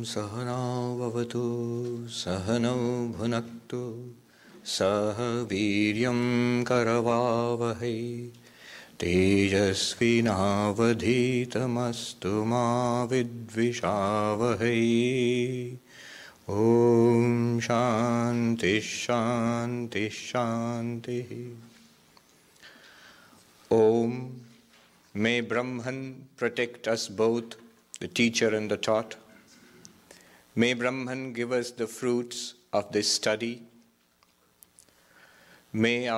Sahana Vavatu Sahano Bhunaktu Saha Viryam Karavavahai Tejasvinavadhitamastu ma vidvishavahai. Om Shanti Shanti Shanti. Om. May Brahman protect us both, the teacher and the taught. May Brahman give us the fruits of this study. May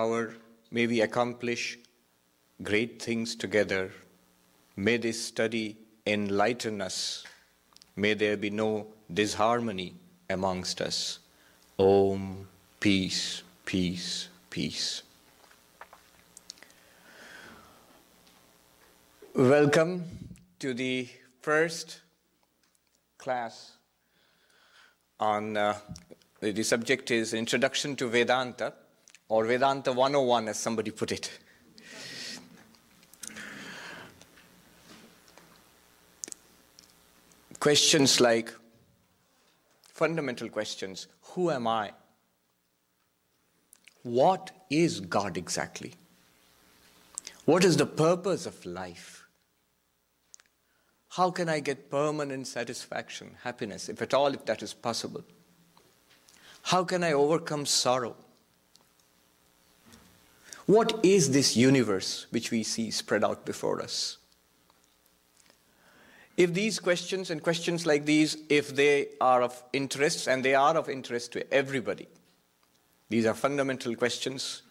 we accomplish great things together. May this study enlighten us. May there be no disharmony amongst us. Om, peace, peace, peace. Welcome to the first class on, the subject is Introduction to Vedanta, or Vedanta 101 as somebody put it. Questions like, fundamental questions, who am I? What is God exactly? What is the purpose of life? How can I get permanent satisfaction, happiness, if at all, if that is possible? How can I overcome sorrow? What is this universe which we see spread out before us? If these questions and questions like these, if they are of interest, and they are of interest to everybody, these are fundamental questions,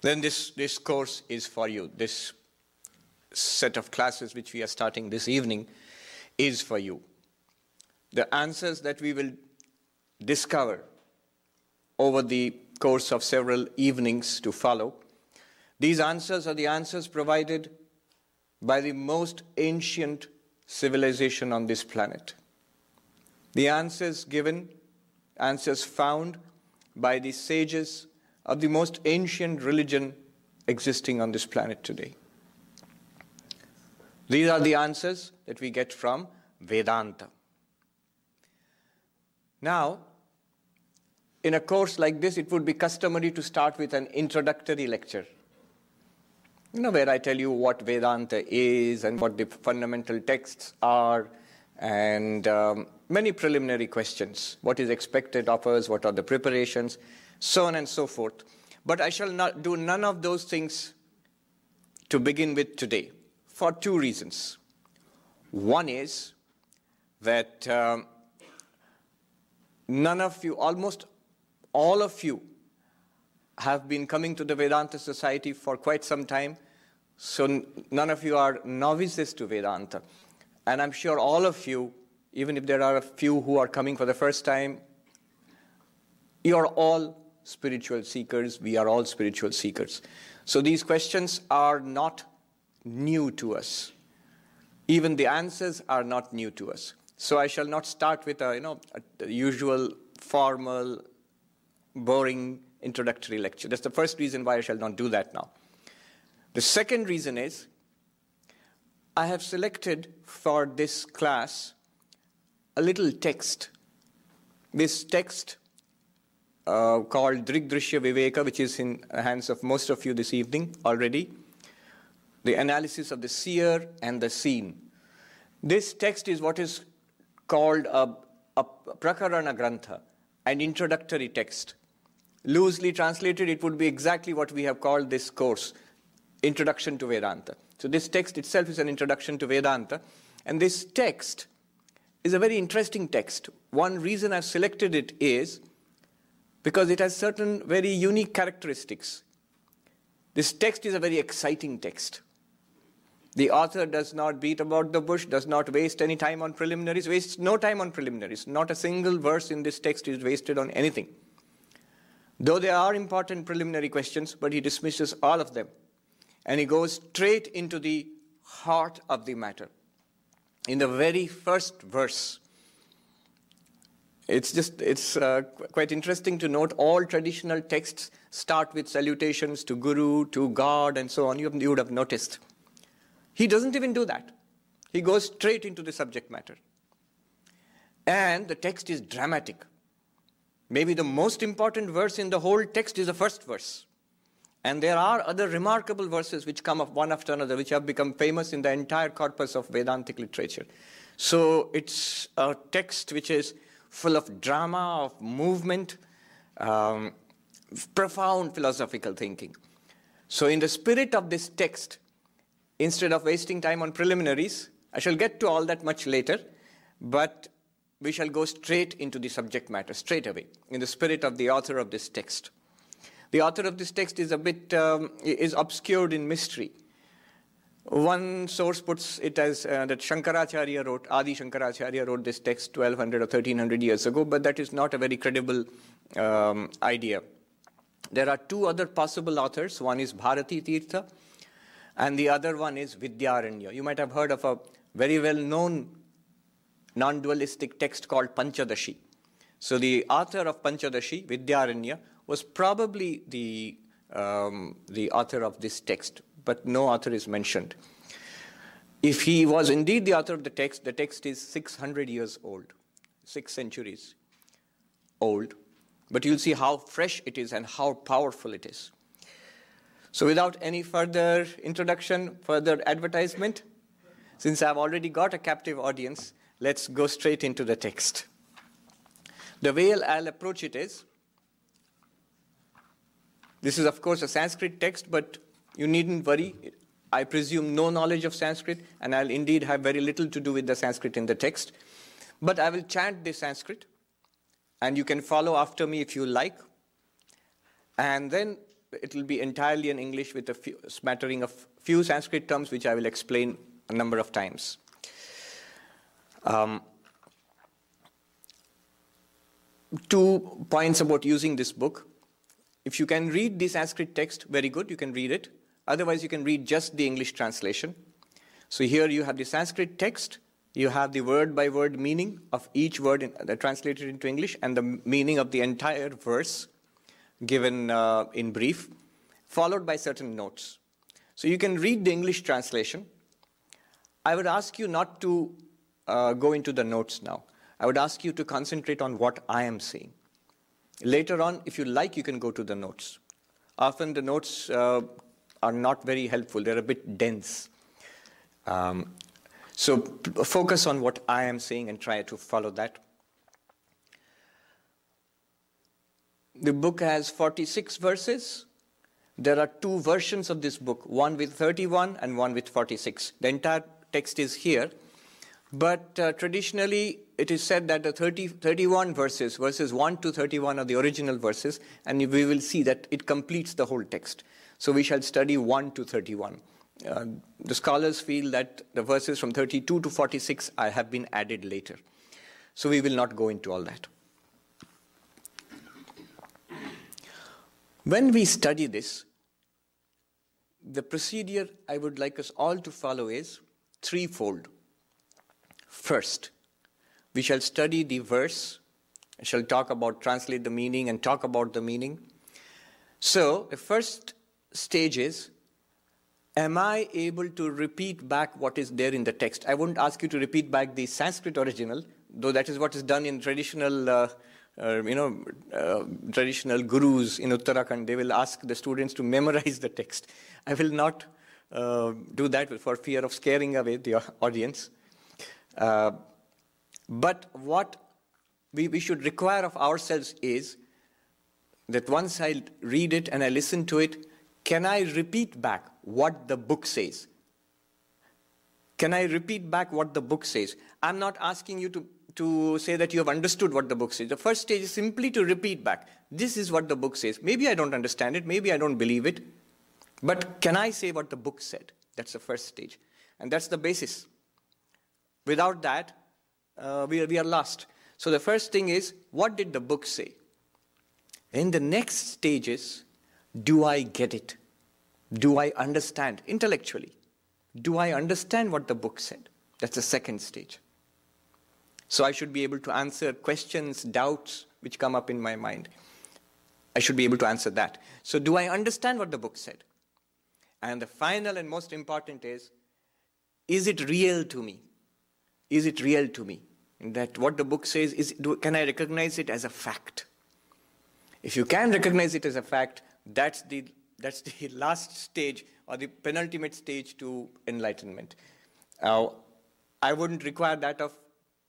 then this course is for you. This set of classes which we are starting this evening is for you. The answers that we will discover over the course of several evenings to follow, these answers are the answers provided by the most ancient civilization on this planet. The answers given, answers found by the sages of the most ancient religion existing on this planet today. These are the answers that we get from Vedanta. Now, in a course like this, it would be customary to start with an introductory lecture. Where I tell you what Vedanta is and what the fundamental texts are, and many preliminary questions. What is expected of us, what are the preparations, so on and so forth. But I shall not do none of those things to begin with today, for two reasons. One is that none of you, almost all of you, have been coming to the Vedanta Society for quite some time, so none of you are novices to Vedanta. And I'm sure all of you, even if there are a few who are coming for the first time, you are all spiritual seekers, we are all spiritual seekers. So these questions are not new to us. Even the answers are not new to us. So I shall not start with a usual formal, boring introductory lecture. That's the first reason why I shall not do that now. The second reason is I have selected for this class a little text. This text called Drg Drsya Viveka, which is in the hands of most of you this evening already. The analysis of the seer and the seen. This text is what is called a prakarana grantha, an introductory text. Loosely translated, it would be exactly what we have called this course, Introduction to Vedanta. So this text itself is an introduction to Vedanta, and this text is a very interesting text. One reason I've selected it is because it has certain very unique characteristics. This text is a very exciting text. The author does not beat about the bush, does not waste any time on preliminaries, wastes no time on preliminaries. Not a single verse in this text is wasted on anything. Though there are important preliminary questions, but he dismisses all of them. And he goes straight into the heart of the matter. In the very first verse, it's quite interesting to note all traditional texts start with salutations to Guru, to God, and so on. You would have noticed. He doesn't even do that. He goes straight into the subject matter. And the text is dramatic. Maybe the most important verse in the whole text is the first verse. And there are other remarkable verses which come up one after another, which have become famous in the entire corpus of Vedantic literature. So it's a text which is full of drama, of movement, profound philosophical thinking. So in the spirit of this text, instead of wasting time on preliminaries, I shall get to all that much later, but we shall go straight into the subject matter, straight away, in the spirit of the author of this text. The author of this text is a bit is obscured in mystery. One source puts it as that Shankaracharya wrote, Adi Shankaracharya wrote this text 1200 or 1300 years ago, but that is not a very credible idea. There are two other possible authors. One is Bharati Tirtha, and the other one is Vidyaranya. You might have heard of a very well-known non-dualistic text called Panchadashi. So the author of Panchadashi, Vidyaranya, was probably the author of this text, but no author is mentioned. If he was indeed the author of the text is 600 years old, 6 centuries old. But you'll see how fresh it is and how powerful it is. So without any further introduction, further advertisement, since I've already got a captive audience, let's go straight into the text. The way I'll approach it is, this is of course a Sanskrit text, but you needn't worry. I presume no knowledge of Sanskrit, and I'll indeed have very little to do with the Sanskrit in the text. But I will chant the Sanskrit, and you can follow after me if you like. And then it will be entirely in English with a smattering of few Sanskrit terms, which I will explain a number of times. 2 points about using this book. If you can read the Sanskrit text, very good, you can read it. Otherwise, you can read just the English translation. So here you have the Sanskrit text, you have the word-by-word meaning of each word translated into English, and the meaning of the entire verse given in brief, followed by certain notes. So you can read the English translation. I would ask you not to go into the notes now. I would ask you to concentrate on what I am saying. Later on, if you like, you can go to the notes. Often the notes are not very helpful. They're a bit dense. So focus on what I am saying and try to follow that. The book has 46 verses. There are 2 versions of this book, one with 31 and one with 46. The entire text is here. But traditionally, it is said that the 31 verses 1 to 31 are the original verses, and we will see that it completes the whole text. So we shall study 1 to 31. The scholars feel that the verses from 32 to 46 have been added later. So we will not go into all that. When we study this, the procedure I would like us all to follow is threefold. First, we shall study the verse, shall talk about, translate the meaning and talk about the meaning. So, the first stage is, am I able to repeat back what is there in the text? I won't ask you to repeat back the Sanskrit original, though that is what is done in traditional, traditional gurus in Uttarakhand. They will ask the students to memorize the text. I will not do that for fear of scaring away the audience. But what we should require of ourselves is that once I read it and I listen to it, can I repeat back what the book says? Can I repeat back what the book says? I'm not asking you to say that you have understood what the book says. The first stage is simply to repeat back. This is what the book says. Maybe I don't understand it. Maybe I don't believe it. But can I say what the book said? That's the first stage. And that's the basis. Without that, we are lost. So the first thing is, what did the book say? In the next stages, do I get it? Do I understand intellectually? Do I understand what the book said? That's the second stage. So I should be able to answer questions, doubts which come up in my mind. I should be able to answer that. So do I understand what the book said? And the final and most important is it real to me? Is it real to me? That what the book says is, can I recognize it as a fact? If you can recognize it as a fact, that's the last stage or the penultimate stage to enlightenment. I wouldn't require that of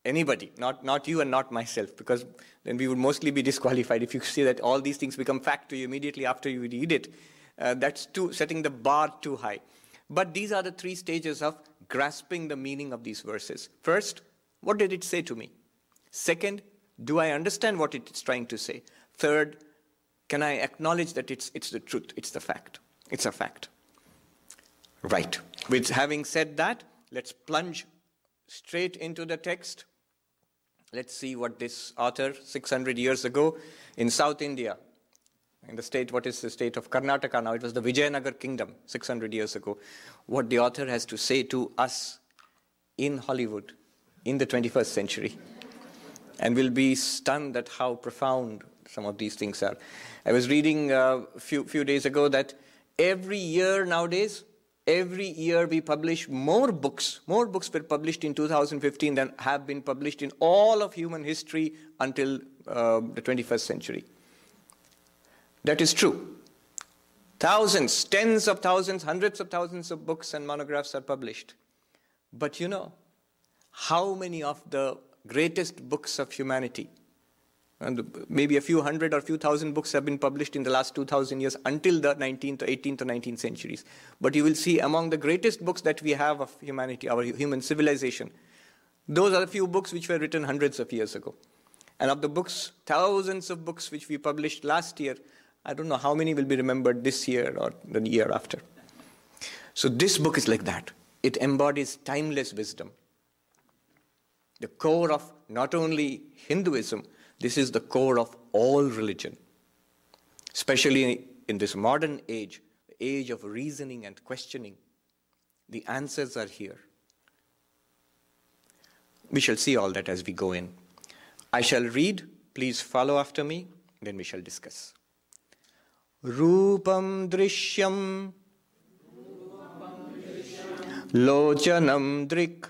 anybody, not you and not myself, because then we would mostly be disqualified. If you see that all these things become fact to you immediately after you read it, that's setting the bar too high. But these are the three stages of grasping the meaning of these verses. First, what did it say to me? Second, do I understand what it's trying to say? Third, can I acknowledge that it's the truth, it's the fact, it's a fact. Right. With having said that, let's plunge straight into the text. Let's see what this author, 600 years ago, in South India, in the state, what is the state of Karnataka now? It was the Vijayanagar kingdom, 600 years ago. What the author has to say to us in Hollywood in the 21st century. And we'll be stunned at how profound some of these things are. I was reading a few days ago that every year nowadays, every year we publish more books were published in 2015 than have been published in all of human history until the 21st century. That is true. Thousands, tens of thousands, hundreds of thousands of books and monographs are published. But you know, how many of the greatest books of humanity, and maybe a few hundred or few thousand books have been published in the last 2,000 years until the 19th or 18th or 19th centuries. But you will see among the greatest books that we have of humanity, our human civilization, those are the few books which were written hundreds of years ago. And of the books, thousands of books which we published last year, I don't know how many will be remembered this year or the year after. So this book is like that. It embodies timeless wisdom. The core of not only Hinduism, this is the core of all religion, especially in this modern age, the age of reasoning and questioning. The answers are here. We shall see all that as we go in. I shall read, please follow after me, then we shall discuss. Rupam drishyam lochanam drik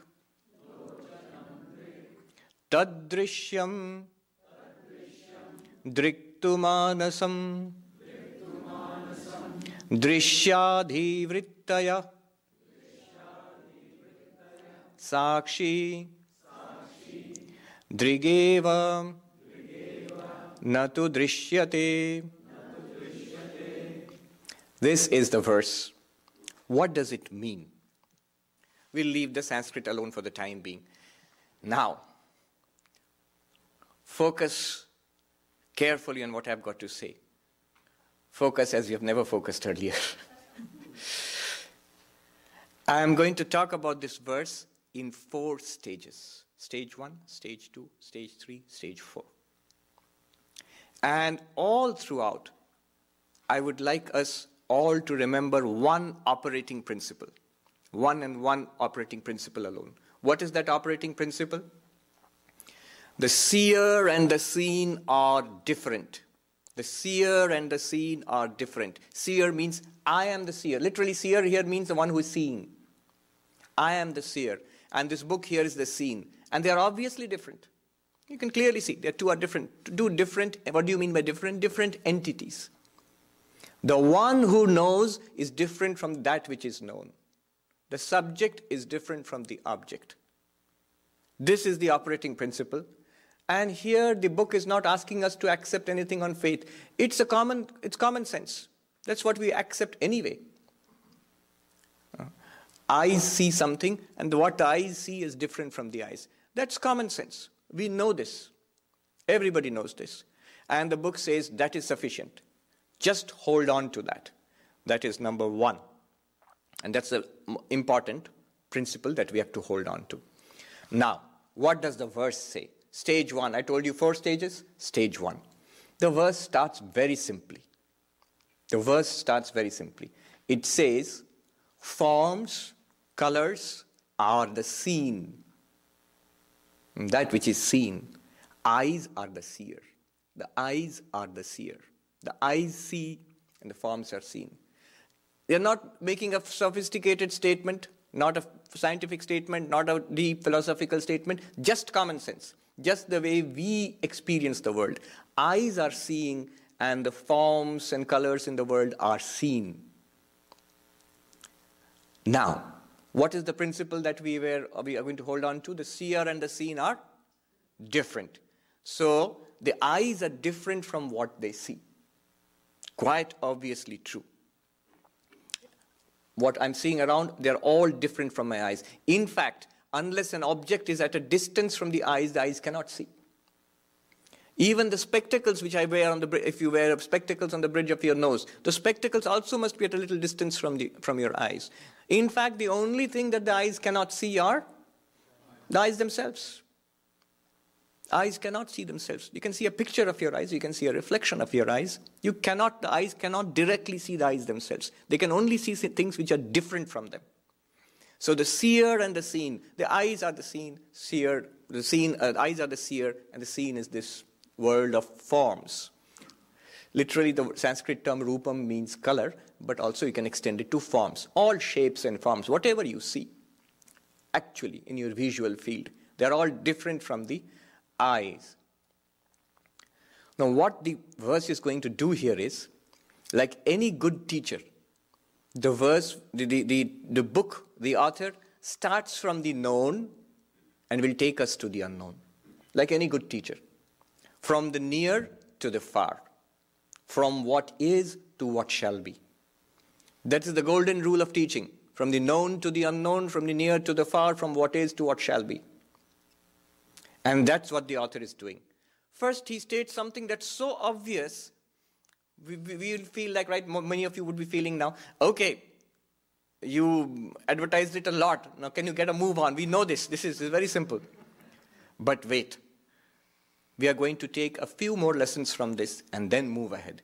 tadrishyam driktumanasam drishyadhivrittaya sakshi drigeva natu drishyate. This is the verse. What does it mean? We'll leave the Sanskrit alone for the time being. Now, focus carefully on what I've got to say. Focus as you have never focused earlier. I am going to talk about this verse in 4 stages. Stage 1, stage 2, stage 3, stage 4. And all throughout, I would like us all to remember one operating principle. One operating principle alone. What is that operating principle? The seer and the seen are different. The seer and the seen are different. Seer means I am the seer. Literally, seer here means the one who is seeing. I am the seer. And this book here is the seen. And they are obviously different. You can clearly see they are different. What do you mean by different? Different entities. The one who knows is different from that which is known. The subject is different from the object. This is the operating principle. And here the book is not asking us to accept anything on faith. It's common sense. That's what we accept anyway. Eyes see something, and what the eyes see is different from the eyes. That's common sense. We know this. Everybody knows this. And the book says that is sufficient. Just hold on to that. That is number 1. And that's the important principle that we have to hold on to. Now, what does the verse say? Stage 1. I told you 4 stages. Stage 1. The verse starts very simply. It says, forms, colors are the seen. That which is seen. Eyes are the seer. The eyes are the seer. The eyes see and the forms are seen. They are not making a sophisticated statement. not a scientific statement, not a deep philosophical statement, just common sense, just the way we experience the world. Eyes are seeing, and the forms and colors in the world are seen. Now, what is the principle that we are going to hold on to? The seer and the seen are different. So, the eyes are different from what they see. Quite obviously true. What I'm seeing around, they're all different from my eyes. In fact, unless an object is at a distance from the eyes cannot see. Even the spectacles which I wear on the bridge, if you wear spectacles on the bridge of your nose, the spectacles also must be at a little distance from your eyes. In fact, the only thing that the eyes cannot see are the eyes themselves. Eyes cannot see themselves. You can see a picture of your eyes, you can see a reflection of your eyes. The eyes cannot directly see the eyes themselves. They can only see things which are different from them. So the seer and the seen, the eyes are the seen, eyes are the seer, and the seen is this world of forms. Literally, the Sanskrit term rupam means color, but also you can extend it to forms. All shapes and forms, whatever you see, actually in your visual field, they're all different from the eyes. Now, what the verse is going to do here is, like any good teacher, the verse, the book, the author starts from the known and will take us to the unknown. Like any good teacher. From the near to the far. From what is to what shall be. That is the golden rule of teaching. From the known to the unknown, from the near to the far, from what is to what shall be. And that's what the author is doing. First, he states something that's so obvious, we will feel like, right, many of you would be feeling now, okay, you advertised it a lot, now can you get a move on? We know this is very simple. But wait, we are going to take a few more lessons from this and then move ahead.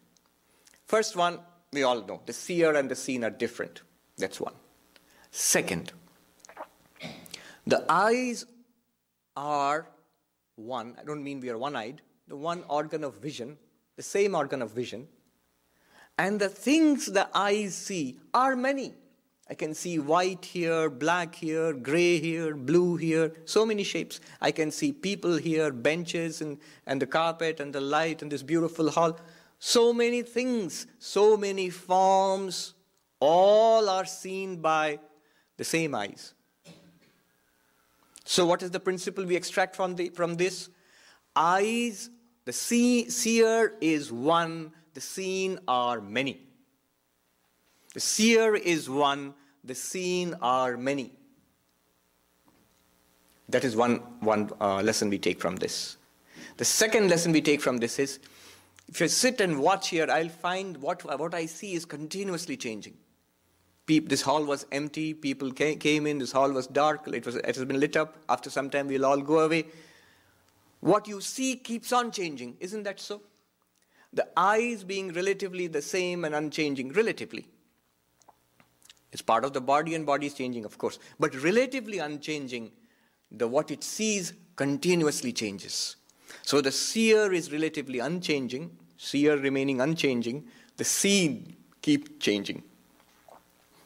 First one, we all know, the seer and the seen are different. That's one. Second, the eyes are one, I don't mean we are one-eyed, the one organ of vision, the same organ of vision, and the things the eyes see are many. I can see white here, black here, gray here, blue here, so many shapes. I can see people here, benches and the carpet and the light and this beautiful hall. So many things, so many forms, all are seen by the same eyes. So what is the principle we extract from this? Eyes, the seer is one, the seen are many. The seer is one, the seen are many. That is one lesson we take from this. The second lesson we take from this is, if you sit and watch here, I'll find what I see is continuously changing. This hall was empty, people came in, this hall was dark, it has been lit up, after some time we'll all go away. What you see keeps on changing, isn't that so? The eyes being relatively the same and unchanging, relatively. It's part of the body and body is changing, of course. But relatively unchanging, what it sees continuously changes. So the seer is relatively unchanging, seer remaining unchanging, the seen keep changing.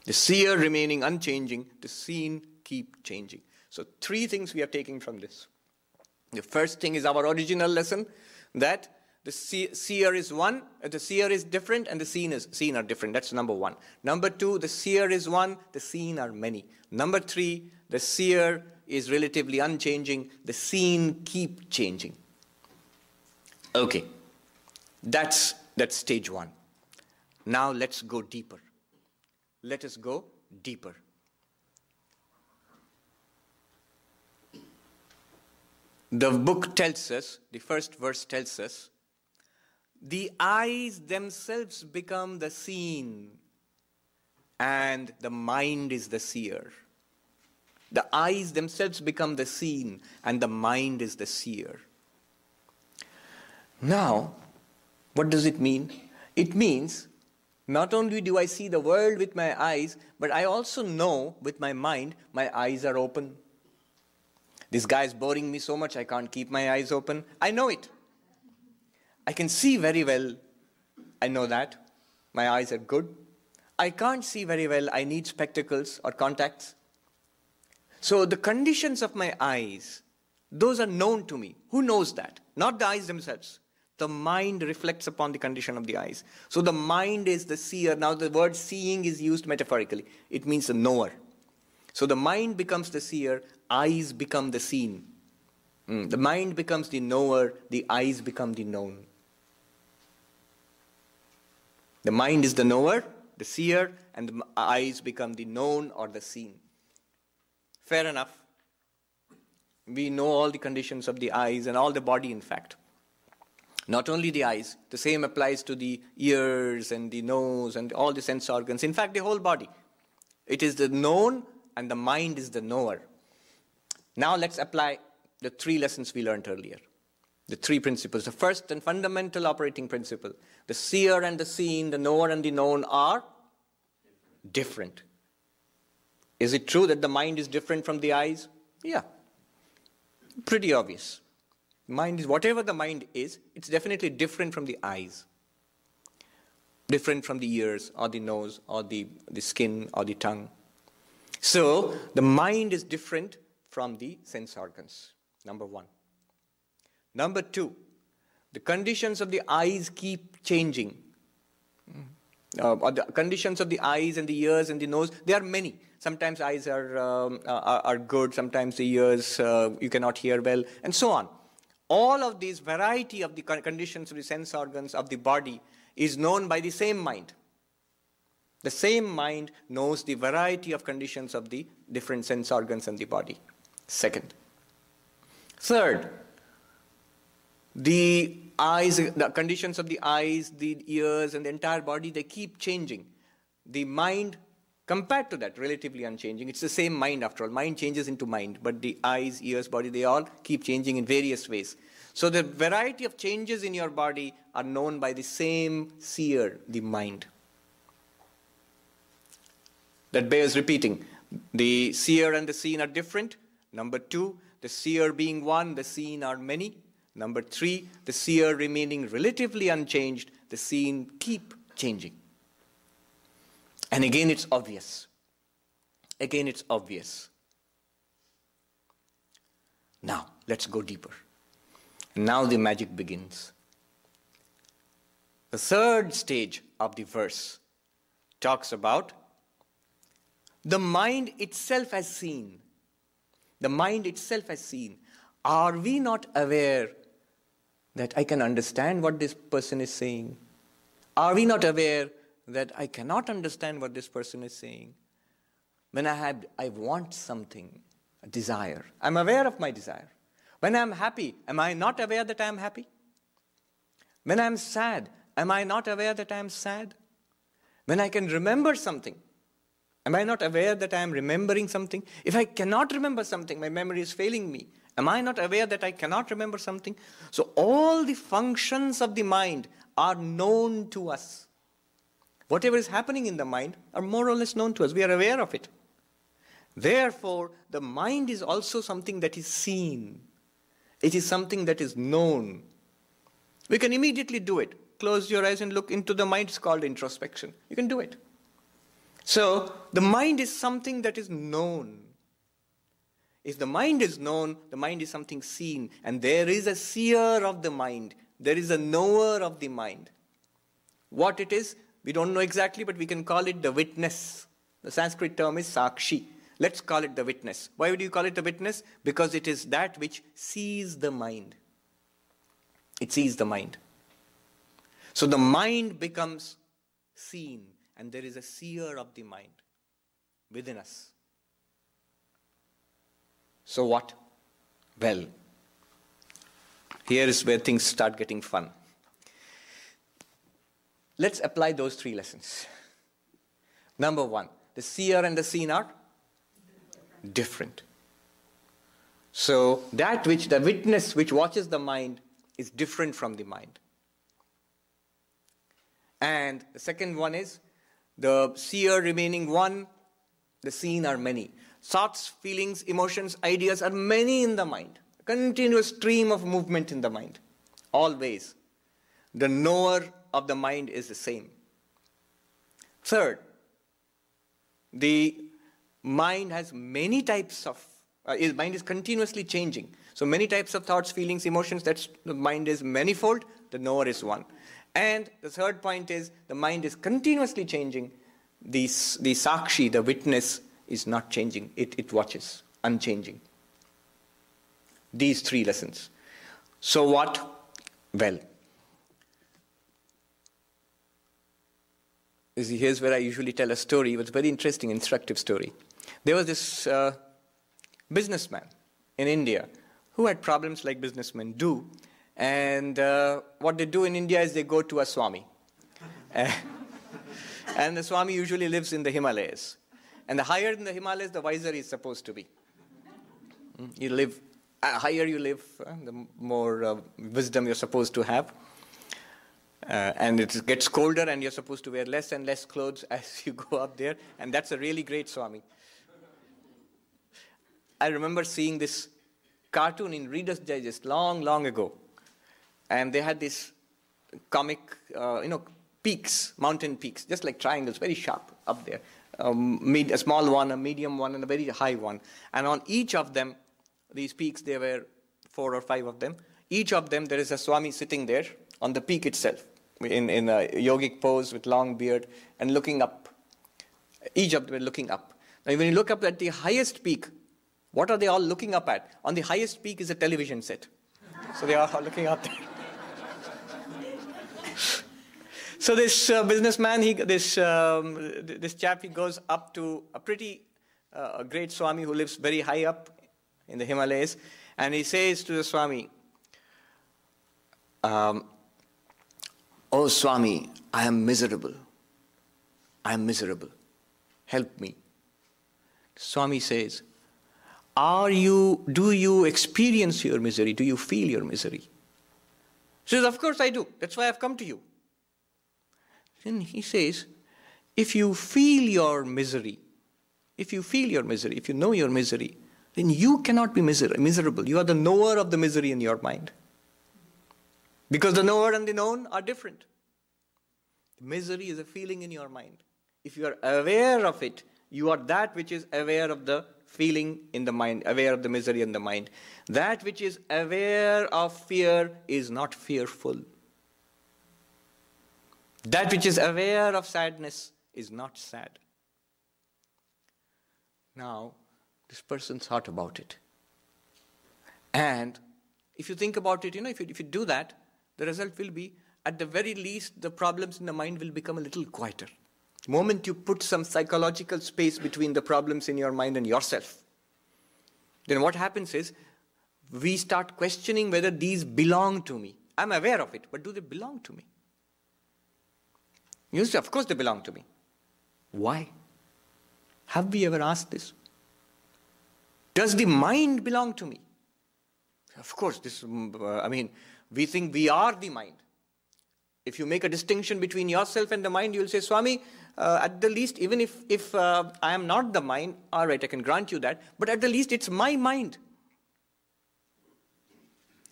The seer remaining unchanging, the seen keep changing. So three things we are taking from this. The first thing is our original lesson, that the seer is one, the seer is different, and the seen are different. That's number one. Number two, the seer is one, the seen are many. Number three, the seer is relatively unchanging, the seen keep changing. Okay, that's stage one. Now let's go deeper. Let us go deeper. The book tells us, the first verse tells us, the eyes themselves become the seen, and the mind is the seer. The eyes themselves become the seen, and the mind is the seer. Now, what does it mean? It means, not only do I see the world with my eyes, but I also know with my mind, my eyes are open. This guy is boring me so much, I can't keep my eyes open. I know it. I can see very well. I know that. My eyes are good. I can't see very well. I need spectacles or contacts. So the conditions of my eyes, those are known to me. Who knows that? Not the eyes themselves. The mind reflects upon the condition of the eyes. So the mind is the seer. Now the word seeing is used metaphorically. It means the knower. So the mind becomes the seer, eyes become the seen. The mind becomes the knower, the eyes become the known. The mind is the knower, the seer, and the eyes become the known or the seen. Fair enough. We know all the conditions of the eyes and all the body, in fact. Not only the eyes, the same applies to the ears and the nose and all the sense organs. In fact, the whole body. It is the known and the mind is the knower. Now let's apply the 3 lessons we learned earlier. The 3 principles. The first and fundamental operating principle. The seer and the seen, the knower and the known are different. Is it true that the mind is different from the eyes? Yeah. Pretty obvious. Mind is, whatever the mind is, it's definitely different from the eyes. Different from the ears or the nose or the skin or the tongue. So, the mind is different from the sense organs. Number 1. Number 2, the conditions of the eyes keep changing. Or the conditions of the eyes and the ears and the nose, they are many. Sometimes eyes are good, sometimes the ears you cannot hear well, and so on. All of these variety of the conditions of the sense organs of the body is known by the same mind. The same mind knows the variety of conditions of the different sense organs in the body. Second. Third, the eyes, the conditions of the eyes, the ears, and the entire body, they keep changing. The mind, compared to that, relatively unchanging. It's the same mind after all. Mind changes into mind, but the eyes, ears, body, they all keep changing in various ways. So the variety of changes in your body are known by the same seer, the mind. That bears repeating. The seer and the seen are different. Number 2, the seer being one, the seen are many. Number 3, the seer remaining relatively unchanged, the seen keep changing. And again it's obvious. Again it's obvious. Now, let's go deeper. Now the magic begins. The third stage of the verse talks about the mind itself as seen. The mind itself as seen. Are we not aware that I can understand what this person is saying? Are we not aware that I cannot understand what this person is saying? When I want something, a desire, I'm aware of my desire. When I'm happy, am I not aware that I'm happy? When I'm sad, am I not aware that I'm sad? When I can remember something, am I not aware that I am remembering something? If I cannot remember something, my memory is failing me. Am I not aware that I cannot remember something? So all the functions of the mind are known to us. Whatever is happening in the mind are more or less known to us. We are aware of it. Therefore, the mind is also something that is seen. It is something that is known. We can immediately do it. Close your eyes and look into the mind. It's called introspection. You can do it. So, the mind is something that is known. If the mind is known, the mind is something seen. And there is a seer of the mind. There is a knower of the mind. What it is, we don't know exactly, but we can call it the witness. The Sanskrit term is sakshi. Let's call it the witness. Why would you call it the witness? Because it is that which sees the mind. It sees the mind. So the mind becomes seen, and there is a seer of the mind within us. So what? Well, here is where things start getting fun. Let's apply those 3 lessons. Number 1, the seer and the seen are different. So that which the witness which watches the mind is different from the mind. And the second one is the seer remaining one, the seen are many. Thoughts, feelings, emotions, ideas are many in the mind. A continuous stream of movement in the mind. Always. The knower of the mind is the same. Third, the mind has many types of His mind is continuously changing. So many types of thoughts, feelings, emotions, the mind is manifold, the knower is one. And the third point is the mind is continuously changing. The sakshi, the witness, is not changing. It watches, unchanging. These three lessons. So what? Well, here's where I usually tell a story. It was a very interesting, instructive story. There was this businessman in India who had problems like businessmen do. And what they do in India is they go to a Swami. And the Swami usually lives in the Himalayas. And the higher in the Himalayas, the wiser he's supposed to be. You live, higher you live, the more wisdom you're supposed to have. And it gets colder and you're supposed to wear less and less clothes as you go up there. And that's a really great Swami. I remember seeing this cartoon in Reader's Digest long, long ago. And they had this comic, peaks, mountain peaks, just like triangles, very sharp up there. A small one, a medium one, and a very high one. And on each of them, these peaks, there were 4 or 5 of them. Each of them, there is a Swami sitting there on the peak itself, in a yogic pose with long beard and looking up. Each of them were looking up. Now, when you look up at the highest peak, what are they all looking up at? On the highest peak is a television set. So they are all looking up there. So this businessman, this chap, he goes up to a pretty great Swami who lives very high up in the Himalayas, and he says to the Swami, "Oh Swami, I am miserable. I am miserable. Help me." Swami says, do you experience your misery? Do you feel your misery? He says, "Of course I do. That's why I've come to you." Then he says, if you feel your misery, if you know your misery, then you cannot be miserable. You are the knower of the misery in your mind. Because the knower and the known are different. Misery is a feeling in your mind. If you are aware of it, you are that which is aware of the feeling in the mind, aware of the misery in the mind. That which is aware of fear is not fearful. That which is aware of sadness is not sad. Now, this person thought about it. And if you think about it, if you do that, the result will be, at the very least, the problems in the mind will become a little quieter. The moment you put some psychological space between the problems in your mind and yourself, then what happens is, we start questioning whether these belong to me. I'm aware of it, but do they belong to me? You say, of course they belong to me. Why? Have we ever asked this? Does the mind belong to me? Of course, we think we are the mind. If you make a distinction between yourself and the mind, you'll say, Swami, at the least, even if I am not the mind, all right, I can grant you that, but at the least it's my mind.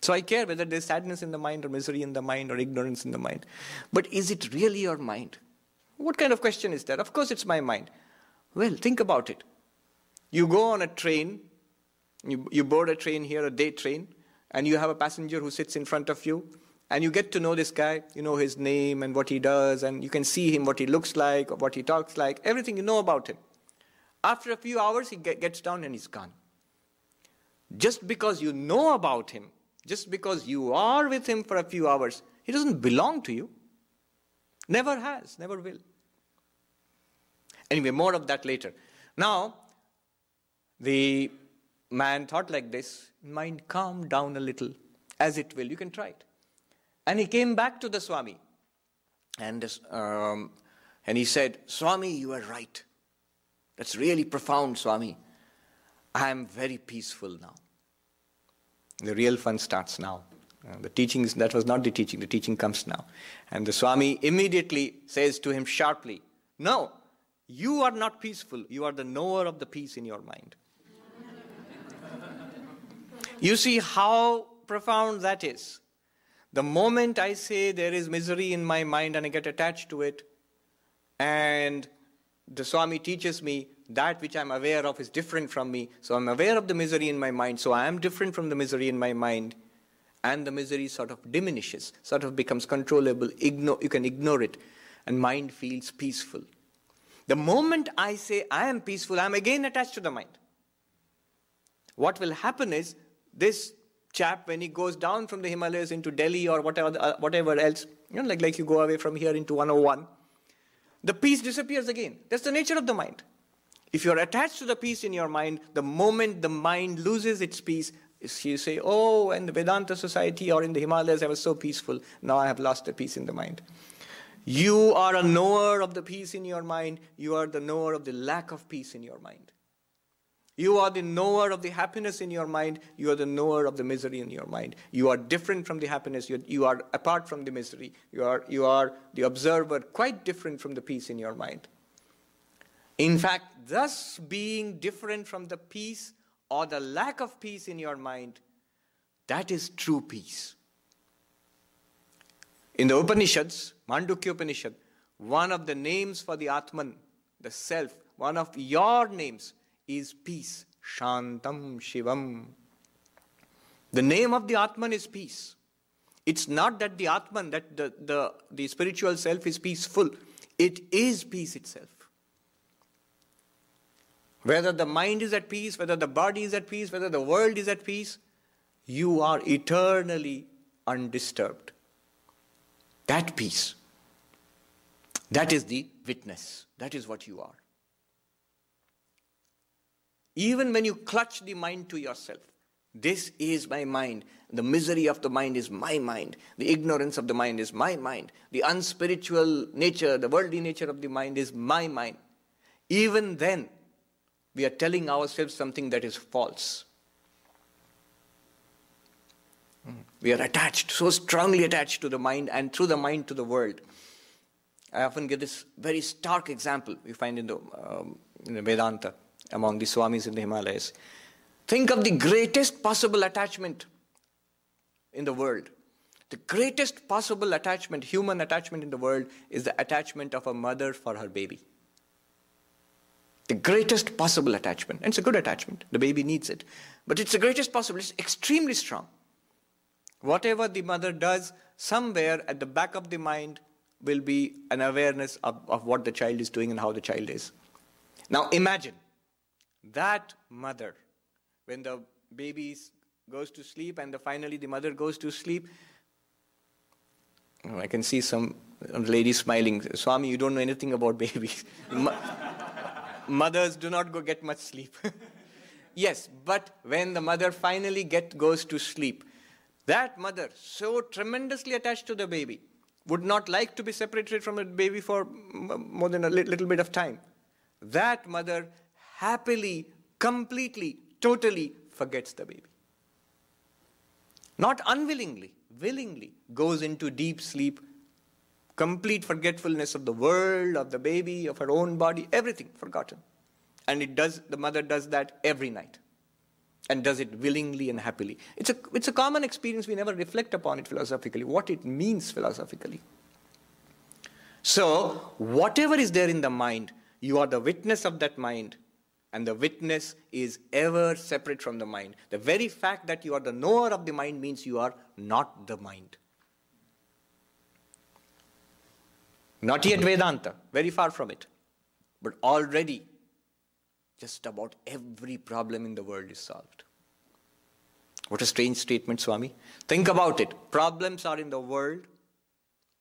So I care whether there's sadness in the mind or misery in the mind or ignorance in the mind. But is it really your mind? What kind of question is that? Of course it's my mind. Well, think about it. You go on a train, you board a train here, a day train, and you have a passenger who sits in front of you, and you get to know this guy, you know his name and what he does, and you can see him, what he looks like, or what he talks like, everything you know about him. After a few hours, he gets down and he's gone. Just because you know about him, just because you are with him for a few hours, he doesn't belong to you. Never has, never will. Anyway, more of that later. Now, the man thought like this, mind calmed down a little, as it will, you can try it. And he came back to the Swami, and he said, Swami, you are right. That's really profound, Swami. I am very peaceful now. The real fun starts now. The teaching, that was not the teaching comes now. And the Swami immediately says to him sharply, no, you are not peaceful. You are the knower of the peace in your mind. You see how profound that is. The moment I say there is misery in my mind and I get attached to it, and the Swami teaches me, That which I'm aware of is different from me. So I'm aware of the misery in my mind. So I am different from the misery in my mind. And the misery sort of diminishes, sort of becomes controllable. You can ignore it. And mind feels peaceful. The moment I say I am peaceful, I am again attached to the mind. What will happen is, this chap, when he goes down from the Himalayas into Delhi or whatever else, like you go away from here into 101, the peace disappears again. That's the nature of the mind. If you're attached to the peace in your mind, the moment the mind loses its peace, you say, oh, in the Vedanta society or in the Himalayas, I was so peaceful. Now I have lost the peace in the mind. You are a knower of the peace in your mind. You are the knower of the lack of peace in your mind. You are the knower of the happiness in your mind. You are the knower of the misery in your mind. You are different from the happiness. You are apart from the misery. You are the observer, quite different from the peace in your mind. In fact, thus being different from the peace or the lack of peace in your mind, that is true peace. In the Upanishads, Mandukya Upanishad, one of the names for the Atman, the self, one of your names is peace. Shantam Shivam. The name of the Atman is peace. It's not that the Atman, that the spiritual self is peaceful. It is peace itself. Whether the mind is at peace, whether the body is at peace, whether the world is at peace, you are eternally undisturbed. That peace, that is the witness. That is what you are. Even when you clutch the mind to yourself, this is my mind. The misery of the mind is my mind. The ignorance of the mind is my mind. The unspiritual nature, the worldly nature of the mind is my mind. Even then, we are telling ourselves something that is false. We are attached, so strongly attached to the mind and through the mind to the world. I often give this very stark example we find in the Vedanta among the Swamis in the Himalayas. Think of the greatest possible attachment in the world. The greatest possible attachment, human attachment in the world, is the attachment of a mother for her baby. The greatest possible attachment. And it's a good attachment. The baby needs it. But it's the greatest possible. It's extremely strong. Whatever the mother does, somewhere at the back of the mind will be an awareness of what the child is doing and how the child is. Now imagine that mother, when the baby goes to sleep and finally the mother goes to sleep. I can see some ladies smiling. Swami, you don't know anything about babies. Mothers do not get much sleep. Yes, but when the mother finally goes to sleep, that mother, so tremendously attached to the baby, would not like to be separated from the baby for more than a little bit of time. That mother happily, completely, totally forgets the baby. Not unwillingly, willingly goes into deep sleep, complete forgetfulness of the world, of the baby, of her own body, everything forgotten. And the mother does that every night. And does it willingly and happily. It's a common experience. We never reflect upon it philosophically, what it means philosophically. So, whatever is there in the mind, you are the witness of that mind. And the witness is ever separate from the mind. The very fact that you are the knower of the mind means you are not the mind. Not yet Vedanta, very far from it. But already, just about every problem in the world is solved. What a strange statement, Swami. Think about it. Problems are in the world,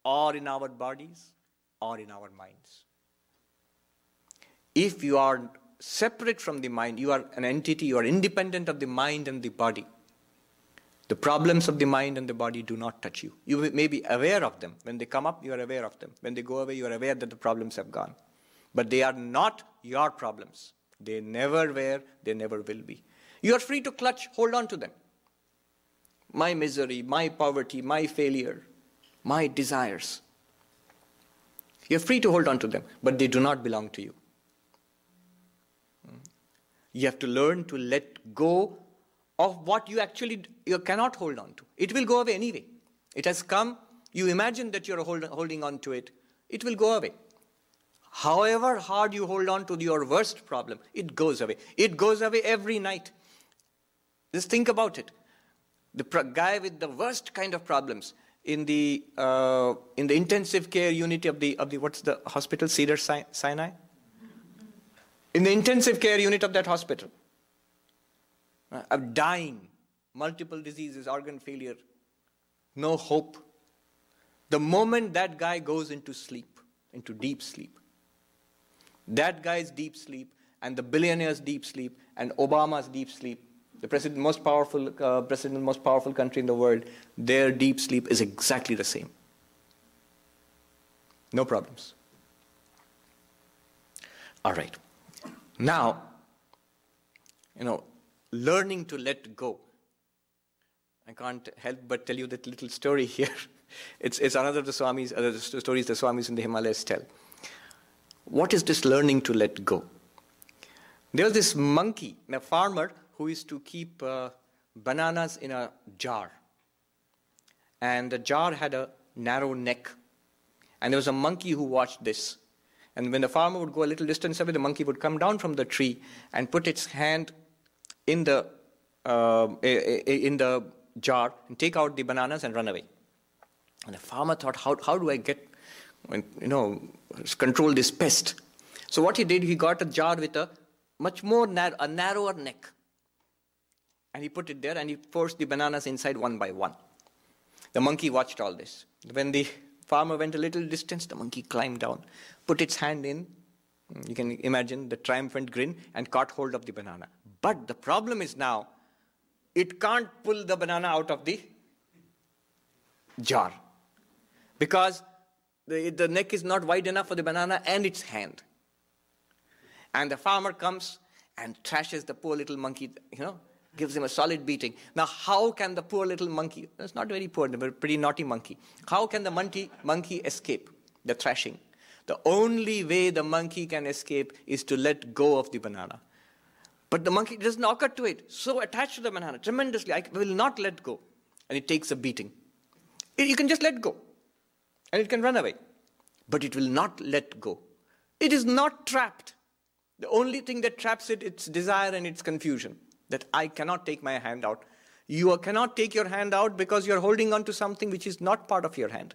or in our bodies, or in our minds. If you are separate from the mind, you are an entity, you are independent of the mind and the body. The problems of the mind and the body do not touch you. You may be aware of them. When they come up, you are aware of them. When they go away, you are aware that the problems have gone. But they are not your problems. They never were, they never will be. You are free to hold on to them. My misery, my poverty, my failure, my desires. You are free to hold on to them, but they do not belong to you. You have to learn to let go of what you cannot hold on to. It will go away anyway. It has come, you imagine that you are holding on to it. It will go away. However hard you hold on to your worst problem, it goes away. It goes away every night. Just think about it. The guy with the worst kind of problems in the intensive care unit of the what's the hospital, Cedar Sinai? In the intensive care unit of that hospital, dying, multiple diseases, organ failure, no hope. The moment that guy goes into sleep, into deep sleep, that guy's deep sleep and the billionaire's deep sleep and Obama's deep sleep, the president, most powerful country in the world, their deep sleep is exactly the same. No problems. All right. Now, learning to let go. I can't help but tell you that little story here. It's another of the stories the Swamis in the Himalayas tell. What is this learning to let go? There was this monkey, a farmer, who used to keep bananas in a jar. And the jar had a narrow neck. And there was a monkey who watched this. And when the farmer would go a little distance away, the monkey would come down from the tree and put its hand in the jar and take out the bananas and run away. And the farmer thought, how do I control this pest? So what he did, he got a jar with a much more narrower neck. And he put it there and he forced the bananas inside one by one. The monkey watched all this. When the farmer went a little distance, the monkey climbed down, put its hand in, you can imagine the triumphant grin, and caught hold of the banana. But the problem is now, it can't pull the banana out of the jar. Because the neck is not wide enough for the banana and its hand. And the farmer comes and trashes the poor little monkey, gives him a solid beating. Now, how can the poor little monkey, it's not very poor, but a pretty naughty monkey, how can the monkey escape the thrashing? The only way the monkey can escape is to let go of the banana. But the monkey doesn't occur to it, so attached to the banana tremendously, I will not let go. And it takes a beating. You can just let go. And it can run away. But it will not let go. It is not trapped. The only thing that traps it, its desire and its confusion. That I cannot take my hand out. You cannot take your hand out because you're holding on to something which is not part of your hand.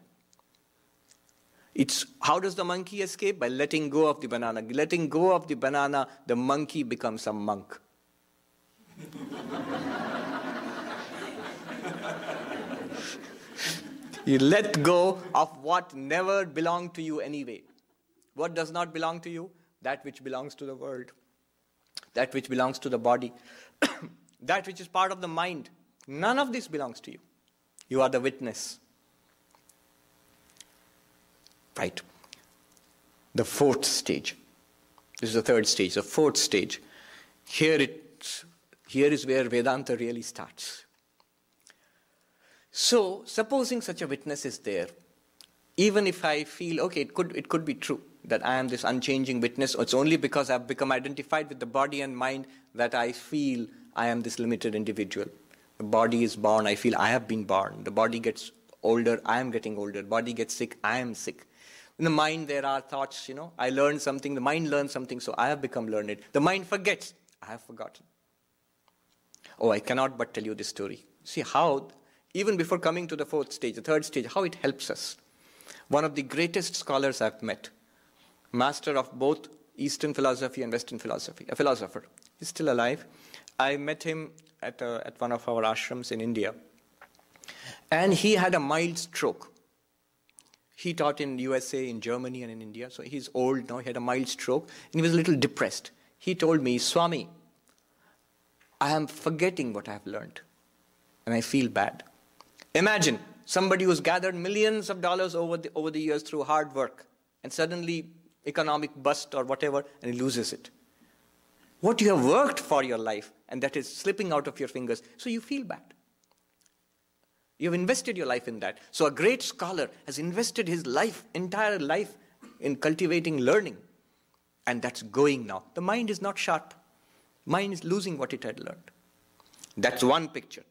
How does the monkey escape? By letting go of the banana. Letting go of the banana, the monkey becomes a monk. You let go of what never belonged to you anyway. What does not belong to you? That which belongs to the world. That which belongs to the body. That which is part of the mind. None of this belongs to you. You are the witness. Right. The fourth stage. This is the third stage. The fourth stage. Here is where Vedanta really starts. So, supposing such a witness is there, even if I feel, okay, it could be true that I am this unchanging witness, or it's only because I've become identified with the body and mind that I feel I am this limited individual. The body is born, I feel I have been born. The body gets older, I am getting older. The body gets sick, I am sick. In the mind there are thoughts, I learned something, the mind learns something, so I have become learned. The mind forgets, I have forgotten. Oh, I cannot but tell you this story. See how, even before coming to the fourth stage, the third stage, how it helps us. One of the greatest scholars I've met, master of both Eastern philosophy and Western philosophy, a philosopher. He's still alive. I met him at one of our ashrams in India. And he had a mild stroke. He taught in USA, in Germany, and in India. So he's old now. He had a mild stroke. And he was a little depressed. He told me, Swami, I am forgetting what I have learned. And I feel bad. Imagine somebody who's gathered millions of dollars over the years through hard work. And suddenly economic bust or whatever, and he loses it. What you have worked for your life, and that is slipping out of your fingers, so you feel bad. You have invested your life in that. So a great scholar has invested his entire life in cultivating learning. And that's going now. The mind is not sharp. Mind is losing what it had learned. That's one picture.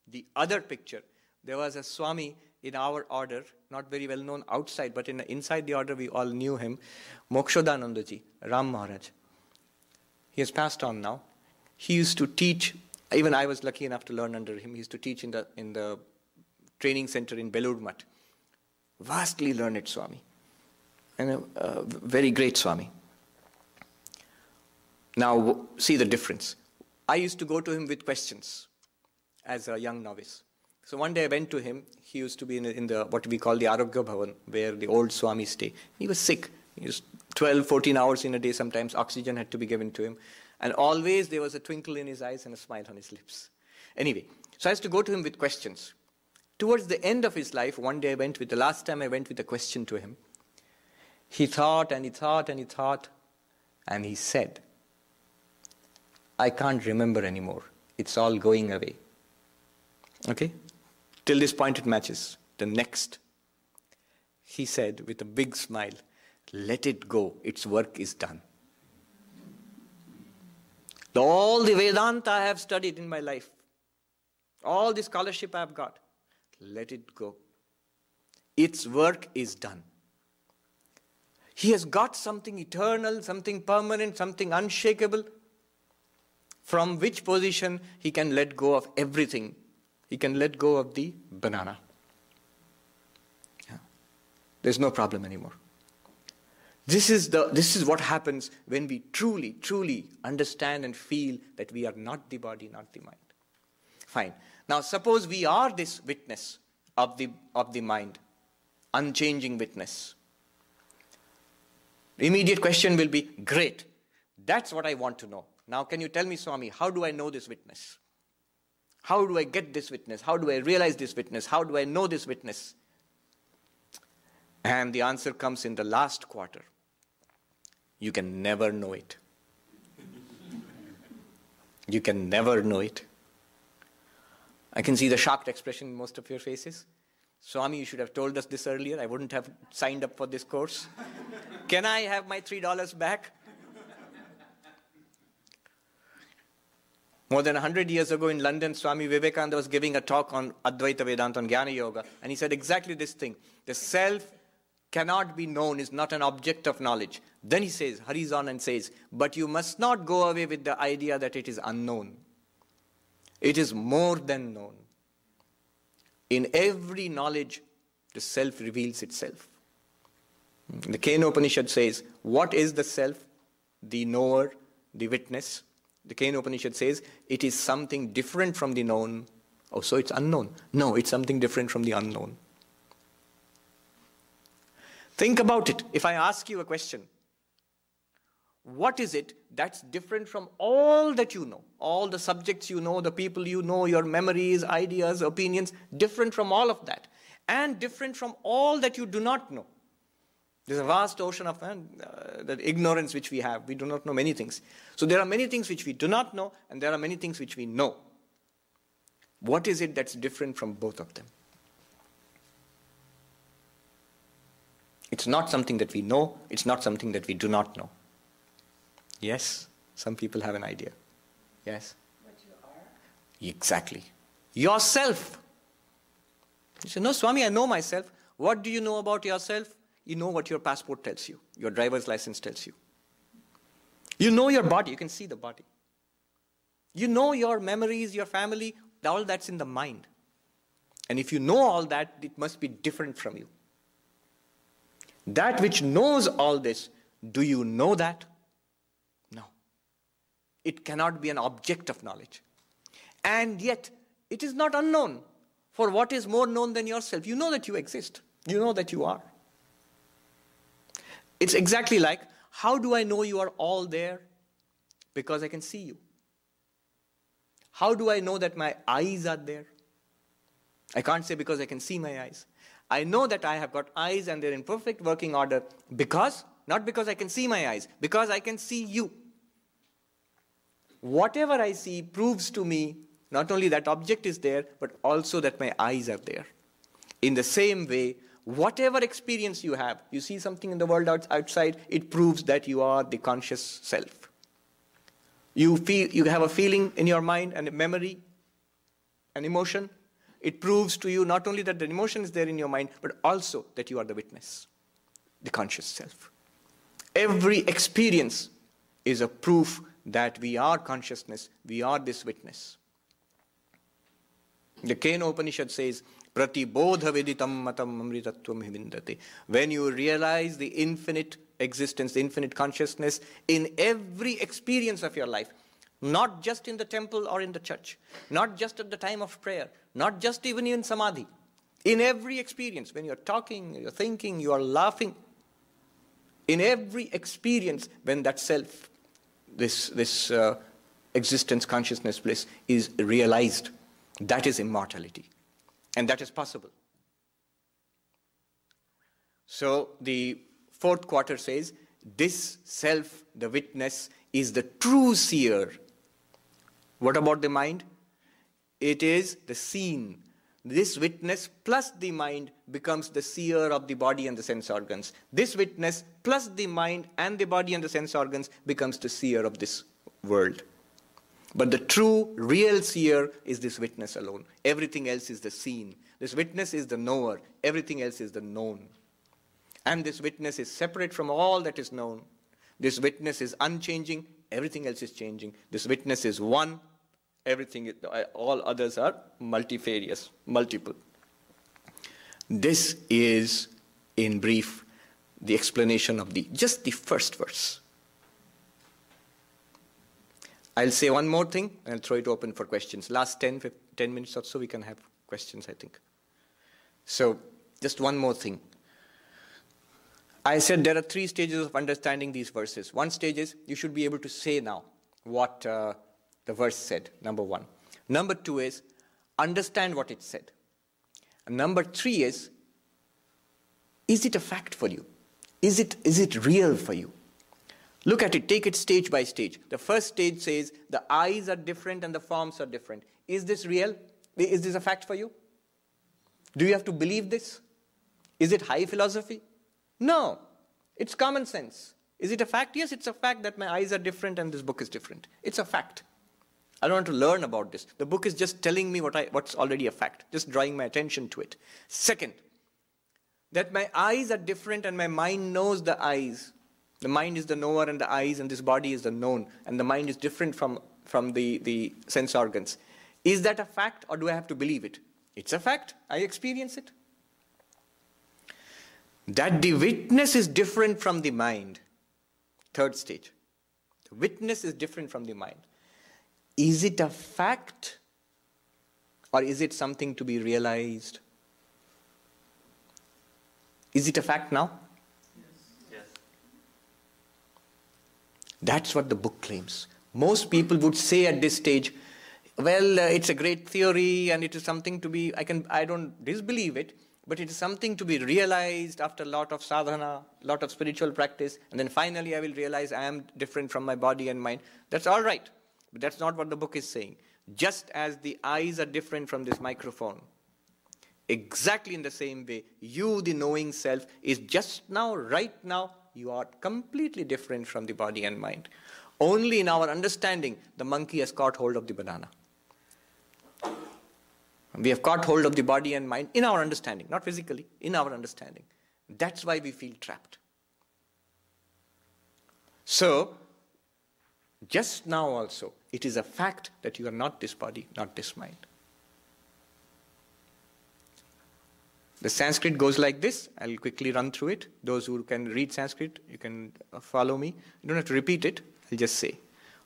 The other picture, there was a Swami in our order, not very well known outside, but inside the order we all knew him, Mokshodanandaji, Ram Maharaj. He has passed on now. He used to teach, even I was lucky enough to learn under him. He used to teach in the training center in Belur Math. Vastly learned Swami. And a very great Swami. Now, see the difference. I used to go to him with questions as a young novice. So one day I went to him. He used to be in the what we call the Arogya Bhavan, where the old Swamis stay. He was sick. He was 12, 14 hours in a day. Sometimes oxygen had to be given to him. And always there was a twinkle in his eyes and a smile on his lips. Anyway, so I used to go to him with questions. Towards the end of his life, one day the last time I went with a question to him. He thought and he thought and he thought, and he said, I can't remember anymore. It's all going away. Okay? Till this point it matches. The next, he said with a big smile, let it go. Its work is done. All the Vedanta I have studied in my life, all the scholarship I have got, let it go. Its work is done. He has got something eternal, something permanent, something unshakable, from which position he can let go of everything. He can let go of the banana. Yeah. There's no problem anymore. This is what happens when we truly, truly understand and feel that we are not the body, not the mind. Fine. Now suppose we are this witness of the mind, unchanging witness. The immediate question will be, great, that's what I want to know. Now can you tell me, Swami, how do I know this witness? How do I get this witness? How do I realize this witness? How do I know this witness? And the answer comes in the last quarter. You can never know it. You can never know it. I can see the shocked expression in most of your faces. Swami, you should have told us this earlier. I wouldn't have signed up for this course. Can I have my $3 back? More than 100 years ago in London, Swami Vivekananda was giving a talk on Advaita Vedanta, on Jnana Yoga, and he said exactly this thing. The self cannot be known, is not an object of knowledge. Then he says, hurries on and says, but you must not go away with the idea that it is unknown. It is more than known. In every knowledge, the self reveals itself. The Kena Upanishad says, what is the self? The knower, the witness. The Kena Upanishad says, it is something different from the known. Oh, so it's unknown. No, it's something different from the unknown. Think about it. If I ask you a question, what is it that's different from all that you know? All the subjects you know, the people you know, your memories, ideas, opinions, different from all of that. And different from all that you do not know. There's a vast ocean of the ignorance which we have. We do not know many things. So there are many things which we do not know, and there are many things which we know. What is it that's different from both of them? It's not something that we know. It's not something that we do not know. Yes, some people have an idea. Yes? What you are? Exactly. Yourself. You say, no, Swami, I know myself. What do you know about yourself? You know what your passport tells you. Your driver's license tells you. You know your body. You can see the body. You know your memories, your family. All that's in the mind. And if you know all that, it must be different from you. That which knows all this, do you know that? No. It cannot be an object of knowledge. And yet, it is not unknown. For what is more known than yourself? You know that you exist. You know that you are. It's exactly like, how do I know you are all there? Because I can see you. How do I know that my eyes are there? I can't say because I can see my eyes. I know that I have got eyes and they're in perfect working order because, not because I can see my eyes, because I can see you. Whatever I see proves to me not only that object is there, but also that my eyes are there. In the same way, whatever experience you have, you see something in the world outside, it proves that you are the conscious self. You have a feeling in your mind and a memory, an emotion. it proves to you not only that the emotion is there in your mind, but also that you are the witness, the conscious self. Every experience is a proof that we are consciousness, we are this witness. The Kena Upanishad says, Pratibodha veditam matam amritatvam hivindate. When you realize the infinite existence, the infinite consciousness in every experience of your life, not just in the temple or in the church, not just at the time of prayer, not just even in samadhi, in every experience, when you're talking, you're thinking, you are laughing, in every experience when that self, this existence, consciousness, bliss is realized, that is immortality. And that is possible. So the fourth quarter says, this self, the witness, is the true seer. What about the mind? It is the seen. This witness plus the mind becomes the seer of the body and the sense organs. This witness plus the mind and the body and the sense organs becomes the seer of this world. But the true, real seer is this witness alone. Everything else is the seen. This witness is the knower. Everything else is the known. And this witness is separate from all that is known. This witness is unchanging. Everything else is changing. This witness is one. Everything, all others are multifarious, multiple. This is, in brief, the explanation of just the first verse. I'll say one more thing, and I'll throw it open for questions. Last 10 minutes or so, we can have questions, I think. So, just one more thing. I said there are 3 stages of understanding these verses. One stage is, you should be able to say now what the verse said, number 1. Number 2 is, understand what it said. And number 3 is it a fact for you? Is it real for you? Look at it, take it stage by stage. The first stage says, the eyes are different and the forms are different. Is this real? Is this a fact for you? Do you have to believe this? Is it high philosophy? No, it's common sense. Is it a fact? Yes, it's a fact that my eyes are different and this book is different. It's a fact. I don't want to learn about this. The book is just telling me what's already a fact, just drawing my attention to it. Second, that my eyes are different and my mind knows the eyes. The mind is the knower and the eyes, and this body is the known, and the mind is different from the sense organs. Is that a fact, or do I have to believe it? It's a fact. I experience it. That the witness is different from the mind. Third stage. The witness is different from the mind. Is it a fact, or is it something to be realized? Is it a fact now? Yes. That's what the book claims. Most people would say at this stage, well, it's a great theory and it is something to be, I don't disbelieve it, but it is something to be realized after a lot of sadhana, a lot of spiritual practice, and then finally I will realize I am different from my body and mind. That's all right, but that's not what the book is saying. Just as the eyes are different from this microphone, exactly in the same way, you, the knowing self, is just now, right now, you are completely different from the body and mind. Only in our understanding, the monkey has caught hold of the banana. We have caught hold of the body and mind in our understanding, not physically, in our understanding. That's why we feel trapped. So, just now also, it is a fact that you are not this body, not this mind. The Sanskrit goes like this. I'll quickly run through it. Those who can read Sanskrit, you can follow me. You don't have to repeat it. I'll just say.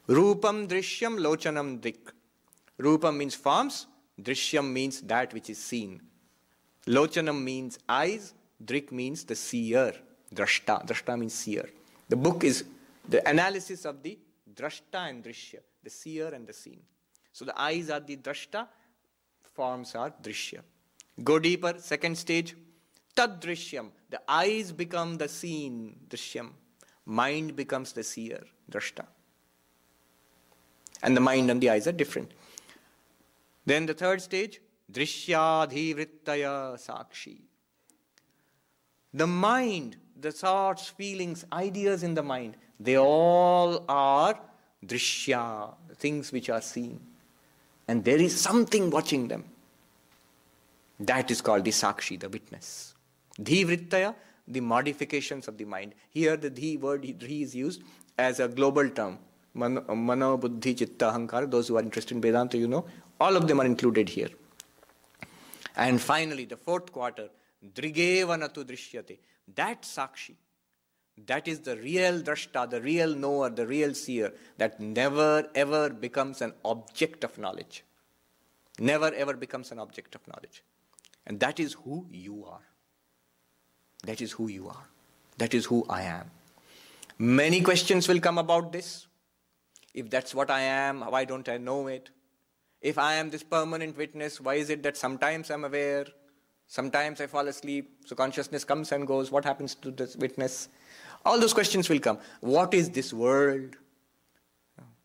Rupam drishyam lochanam dik. Rupam means forms. Drishyam means that which is seen. Lochanam means eyes. Drik means the seer. Drashta. Drashta means seer. The book is the analysis of the drashta and drishya. The seer and the seen. So the eyes are the drashta. Forms are drishya. Go deeper, second stage. Tad drishyam. The eyes become the seen, drishyam. Mind becomes the seer, drashta. And the mind and the eyes are different. Then the third stage, drishyadhivrittaya sakshi. The mind, the thoughts, feelings, ideas in the mind, they all are drishya, things which are seen. And there is something watching them. That is called the Sakshi, the witness. Dhi vrittaya, the modifications of the mind. Here the dhi word, dhi is used as a global term. Mano, buddhi, chitta, ahankara. Those who are interested in Vedanta, you know, all of them are included here. And finally, the fourth quarter, Drigeva natu drishyate. That Sakshi, that is the real drashta, the real knower, the real seer, that never ever becomes an object of knowledge. Never ever becomes an object of knowledge. And that is who you are. That is who you are. That is who I am. Many questions will come about this. If that's what I am, why don't I know it? If I am this permanent witness, why is it that sometimes I'm aware, sometimes I fall asleep, so consciousness comes and goes, what happens to this witness? All those questions will come. What is this world?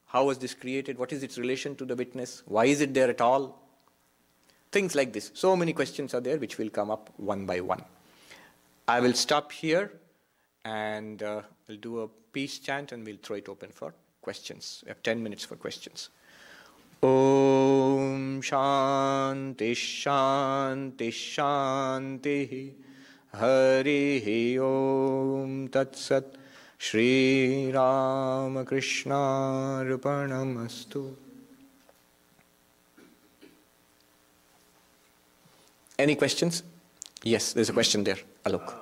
How was this created? What is its relation to the witness? Why is it there at all? Things like this. So many questions are there which will come up one by one. I will stop here and we'll do a peace chant and we'll throw it open for questions. We have 10 minutes for questions. Om Shanti Shanti Shanti Hari Om Tat Sat Shri Ram Krishna Arpanamastu. Any questions? Yes, there's a question there. Alok.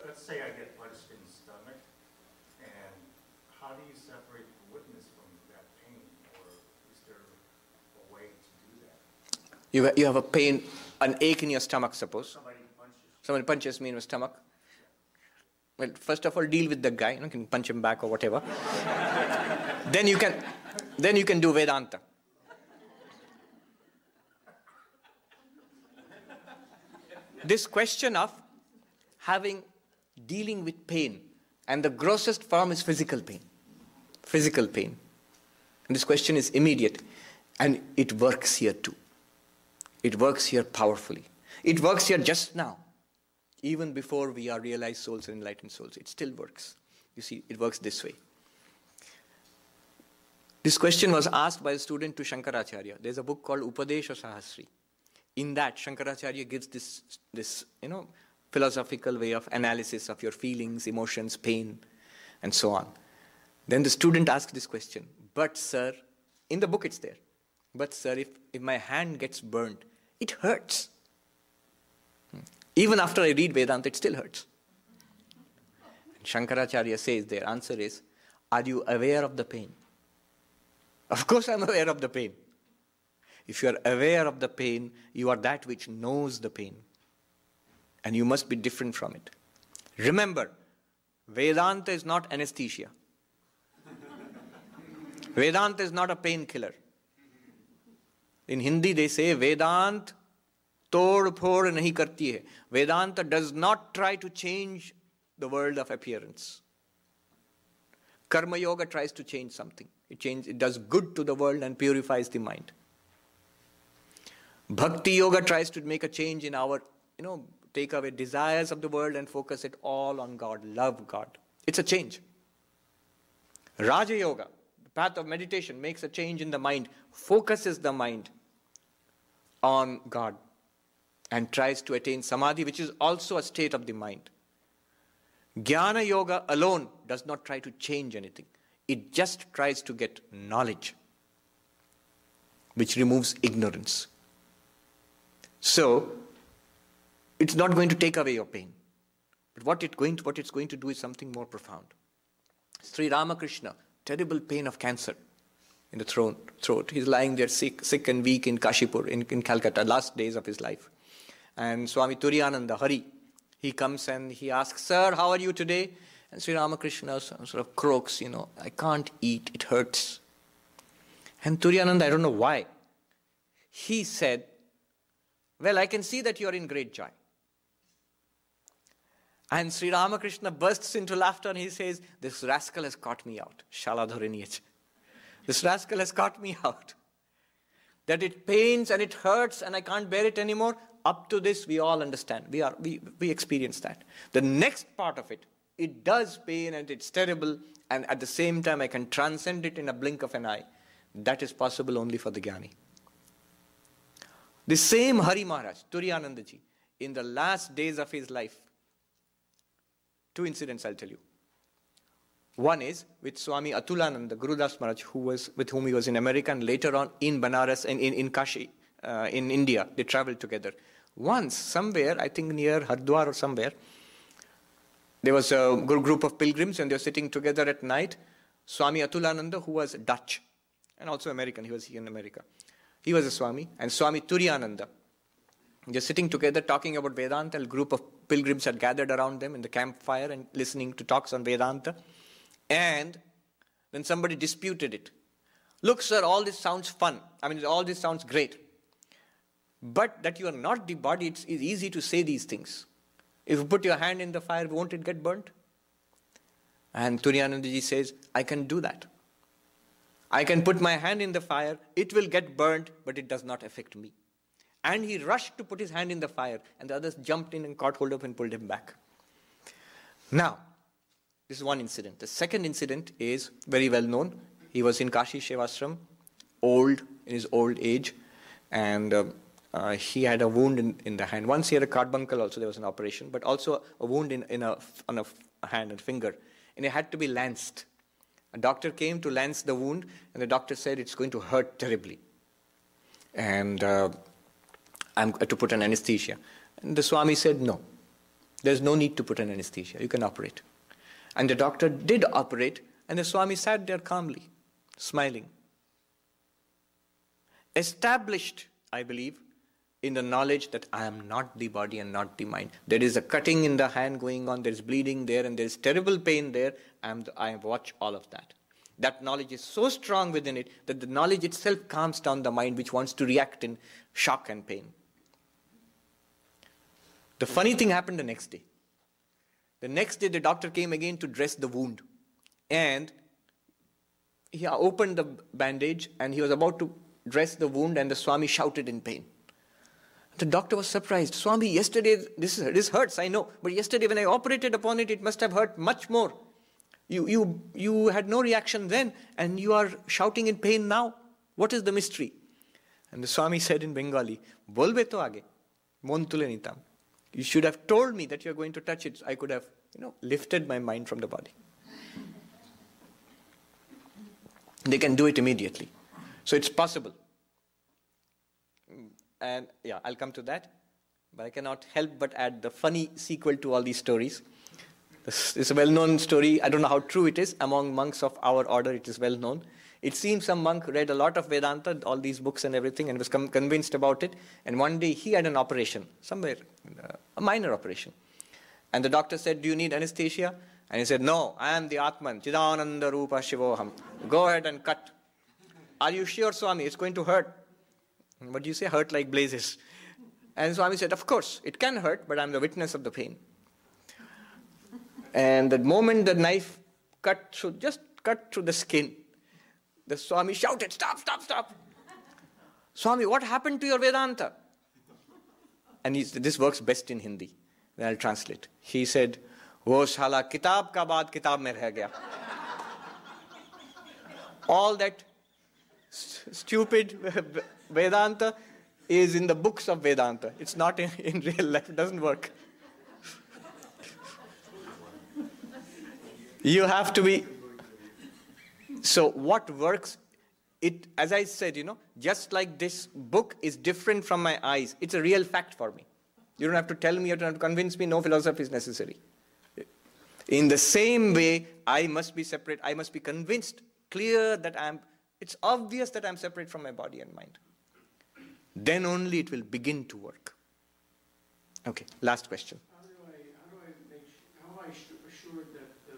Let's say I get punched in the stomach, and how do you separate the witness from that pain, or is there a way to do that? You have a pain, an ache in your stomach, suppose. Somebody punches me in the stomach. Well, first of all, deal with the guy. You can punch him back or whatever. then you can do Vedanta. This question of dealing with pain, and the grossest form is physical pain. Physical pain. And this question is immediate. And it works here too. It works here powerfully. It works here just now. Even before we are realized souls and enlightened souls, it still works. You see, it works this way. This question was asked by a student to Shankaracharya. There's a book called Upadesha Sahasri. In that, Shankaracharya gives this philosophical way of analysis of your feelings, emotions, pain, and so on. Then the student asks this question, but sir, in the book it's there, but sir, if my hand gets burnt, it hurts. Even after I read Vedanta, it still hurts. And Shankaracharya says, their answer is, are you aware of the pain? Of course I'm aware of the pain. If you are aware of the pain, you are that which knows the pain. And you must be different from it. Remember, Vedanta is not anesthesia. Vedanta is not a painkiller. In Hindi they say, Vedanta tod phod nahi karti hai. Vedanta does not try to change the world of appearance. Karma Yoga tries to change something. It does good to the world and purifies the mind. Bhakti Yoga tries to make a change in our, take away desires of the world and focus it all on God, love God. It's a change. Raja Yoga, the path of meditation, makes a change in the mind, focuses the mind on God and tries to attain samadhi, which is also a state of the mind. Jnana Yoga alone does not try to change anything. It just tries to get knowledge, which removes ignorance. So, it's not going to take away your pain. But what it's going to do is something more profound. Sri Ramakrishna, terrible pain of cancer in the throat. He's lying there sick and weak in Kashipur, in Calcutta, last days of his life. And Swami Turiyananda, Hari, he comes and he asks, sir, how are you today? And Sri Ramakrishna sort of croaks, I can't eat, it hurts. And Turiyananda, I don't know why, he said, well, I can see that you are in great joy. And Sri Ramakrishna bursts into laughter and he says, this rascal has caught me out. Shaladhariniyach. This rascal has caught me out. That it pains and it hurts and I can't bear it anymore. Up to this, we all understand. We experience that. The next part of it, it does pain and it's terrible. And at the same time, I can transcend it in a blink of an eye. That is possible only for the Jnani. The same Hari Maharaj, Turiyanandaji, in the last days of his life, two incidents I'll tell you. One is with Swami Atulananda, Gurudas Maharaj, with whom he was in America, and later on in Banaras and in Kashi, in India. They traveled together. Once, somewhere, I think near Hardwar or somewhere, there was a group of pilgrims and they were sitting together at night. Swami Atulananda, who was Dutch and also American, he was here in America. He was a Swami, and Swami Turiyananda. They're sitting together talking about Vedanta. A group of pilgrims had gathered around them in the campfire and listening to talks on Vedanta. And then somebody disputed it. Look, sir, all this sounds fun. I mean, all this sounds great. But that you are not the body, it's easy to say these things. If you put your hand in the fire, won't it get burnt? And Turiyanandaji says, I can do that. I can put my hand in the fire, it will get burnt, but it does not affect me. And he rushed to put his hand in the fire, and the others jumped in and caught hold of him and pulled him back. Now, this is one incident. The second incident is very well known. He was in Kashi Shevashram, old, in his old age, and he had a wound in the hand. Once he had a carbuncle also, there was an operation, but also a wound on a hand and finger, and it had to be lanced. A doctor came to lance the wound, and the doctor said it's going to hurt terribly. And I'm to put an anesthesia. And the Swami said, no, there's no need to put an anesthesia. You can operate. And the doctor did operate, and the Swami sat there calmly, smiling. Established, I believe, in the knowledge that I am not the body and not the mind. There is a cutting in the hand going on, there is bleeding there, and there is terrible pain there. I watch all of that. That knowledge is so strong within it that the knowledge itself calms down the mind which wants to react in shock and pain. The funny thing happened the next day. The next day the doctor came again to dress the wound. And he opened the bandage and he was about to dress the wound, and the Swami shouted in pain. The doctor was surprised. Swami, yesterday, this hurts, I know, but yesterday when I operated upon it, it must have hurt much more. You had no reaction then, and you are shouting in pain now. What is the mystery? And the Swami said in Bengali, Bolbe to age, mon tule nitam. You should have told me that you are going to touch it. I could have, lifted my mind from the body. They can do it immediately. So it's possible. And yeah, I'll come to that. But I cannot help but add the funny sequel to all these stories. This is a well-known story. I don't know how true it is. Among monks of our order, it is well known. It seems some monk read a lot of Vedanta, all these books and everything, and was convinced about it. And one day he had an operation, somewhere, a minor operation. And the doctor said, do you need anesthesia? And he said, no, I am the Atman, Chidananda Rupa Shivoham. Go ahead and cut. Are you sure, Swami? It's going to hurt. What do you say? Hurt like blazes. And Swami said, of course, it can hurt, but I'm the witness of the pain. And the moment the knife just cut through the skin, the Swami shouted, stop, stop, stop. Swami, what happened to your Vedanta? And this works best in Hindi. Then I'll translate. He said, wo shala kitab ka baad kitab mein reh gaya. All that stupid Vedanta is in the books of Vedanta. It's not in real life. It doesn't work. You have to be... So what works, as I said, just like this book is different from my eyes, it's a real fact for me. You don't have to tell me, you don't have to convince me, no philosophy is necessary. In the same way, I must be separate, I must be convinced, clear that it's obvious that I'm separate from my body and mind. Then only it will begin to work. Okay, last question. How am I assured that the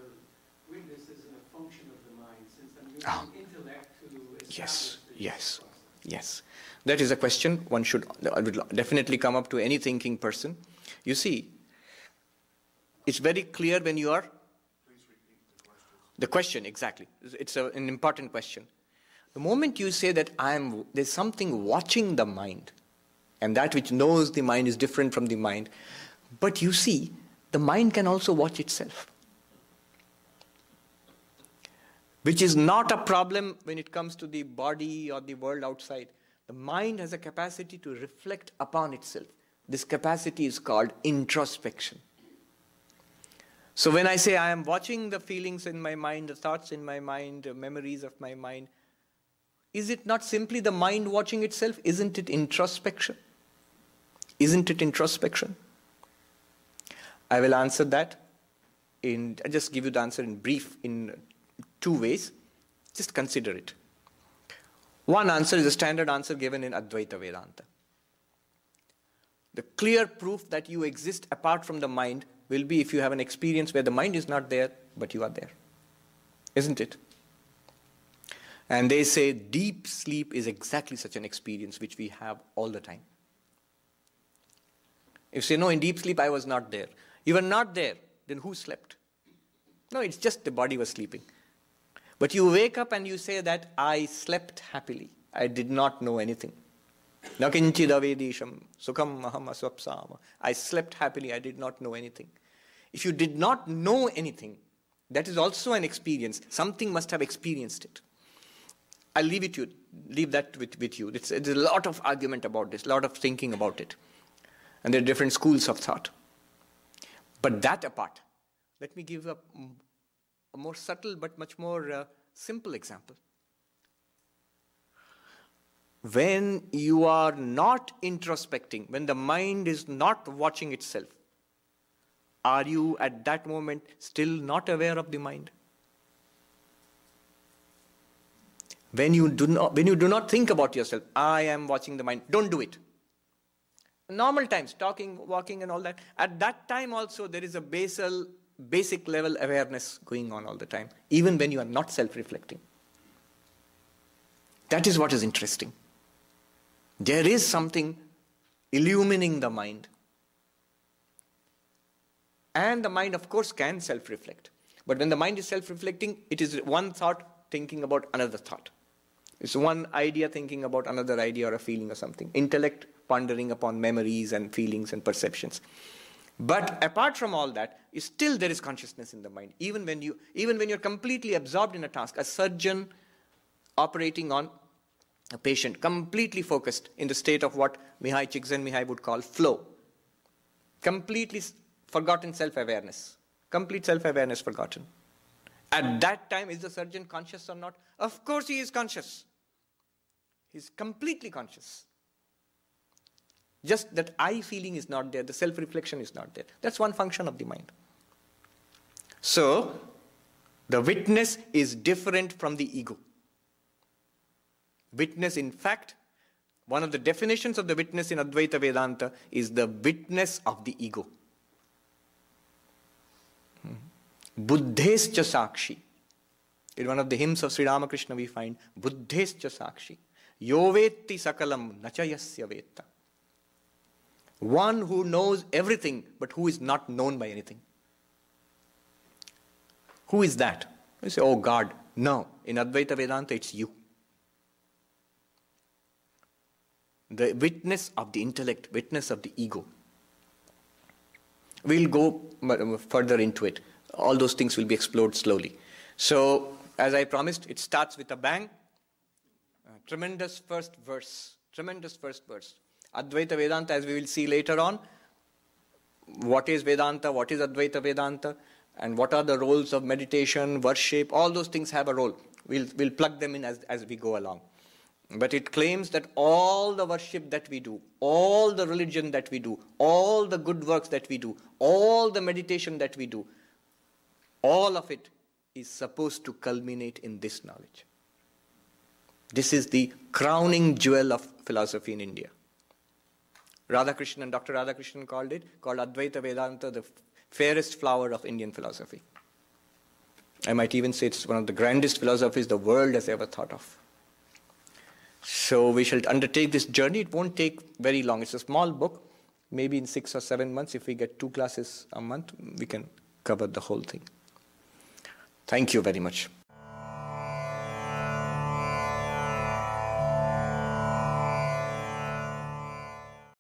witness isn't a function of the mind, since I'm using intellect to establish Yes. That is a question one should definitely come up to any thinking person. You see, it's very clear when you are... Please repeat the question. The question, exactly. It's an important question. The moment you say that there's something watching the mind, and that which knows the mind is different from the mind, but you see, the mind can also watch itself. Which is not a problem when it comes to the body or the world outside. The mind has a capacity to reflect upon itself. This capacity is called introspection. So when I say I am watching the feelings in my mind, the thoughts in my mind, the memories of my mind, is it not simply the mind watching itself? Isn't it introspection? Isn't it introspection? I will answer that I'll just give you the answer in brief in two ways. Just consider it. One answer is a standard answer given in Advaita Vedanta. The clear proof that you exist apart from the mind will be if you have an experience where the mind is not there, but you are there. Isn't it? And they say deep sleep is exactly such an experience which we have all the time. If you say, no, in deep sleep I was not there. You were not there, then who slept? No, it's just the body was sleeping. But you wake up and you say that I slept happily. I did not know anything. Nakinchid avedisham sukham aham asvapsama. I slept happily. I did not know anything. If you did not know anything, that is also an experience. Something must have experienced it. I'll leave that with you. There's a lot of argument about this, a lot of thinking about it. And there are different schools of thought. But that apart, let me give a more subtle but much more simple example. When you are not introspecting, when the mind is not watching itself, are you at that moment still not aware of the mind? When you do not think about yourself, I am watching the mind, don't do it. Normal times, talking, walking and all that, at that time also there is a basic level awareness going on all the time, even when you are not self-reflecting. That is what is interesting. There is something illumining the mind. And the mind, of course, can self-reflect. But when the mind is self-reflecting, it is one thought thinking about another thought. It's one idea thinking about another idea or a feeling or something. Intellect pondering upon memories and feelings and perceptions. But apart from all that, still there is consciousness in the mind. Even when you're completely absorbed in a task, a surgeon operating on a patient, completely focused in the state of what Mihai Csikszentmihalyi would call flow. Completely forgotten self-awareness. Complete self-awareness forgotten. At that time, is the surgeon conscious or not? Of course he is conscious. He's completely conscious. Just that I feeling is not there, the self-reflection is not there. That's one function of the mind. So, the witness is different from the ego. Witness, in fact, one of the definitions of the witness in Advaita Vedanta is the witness of the ego. Buddhescha sakshi. In one of the hymns of Sri Ramakrishna we find, Buddhescha sakshi. Yovetti sakalam nachayasya vetta. One who knows everything, but who is not known by anything. Who is that? You say, oh God. No. In Advaita Vedanta, it's you. The witness of the intellect, witness of the ego. We'll go further into it. All those things will be explored slowly. So, as I promised, it starts with a bang. Tremendous first verse. Tremendous first verse. Advaita Vedanta, as we will see later on, what is Vedanta, what is Advaita Vedanta, and what are the roles of meditation, worship, all those things have a role. We'll plug them in as we go along. But it claims that all the worship that we do, all the religion that we do, all the good works that we do, all the meditation that we do, all of it is supposed to culminate in this knowledge. This is the crowning jewel of philosophy in India. Dr. Radhakrishnan called Advaita Vedanta the fairest flower of Indian philosophy. I might even say it's one of the grandest philosophies the world has ever thought of. So we shall undertake this journey. It won't take very long. It's a small book. Maybe in 6 or 7 months, if we get 2 classes a month, we can cover the whole thing. Thank you very much.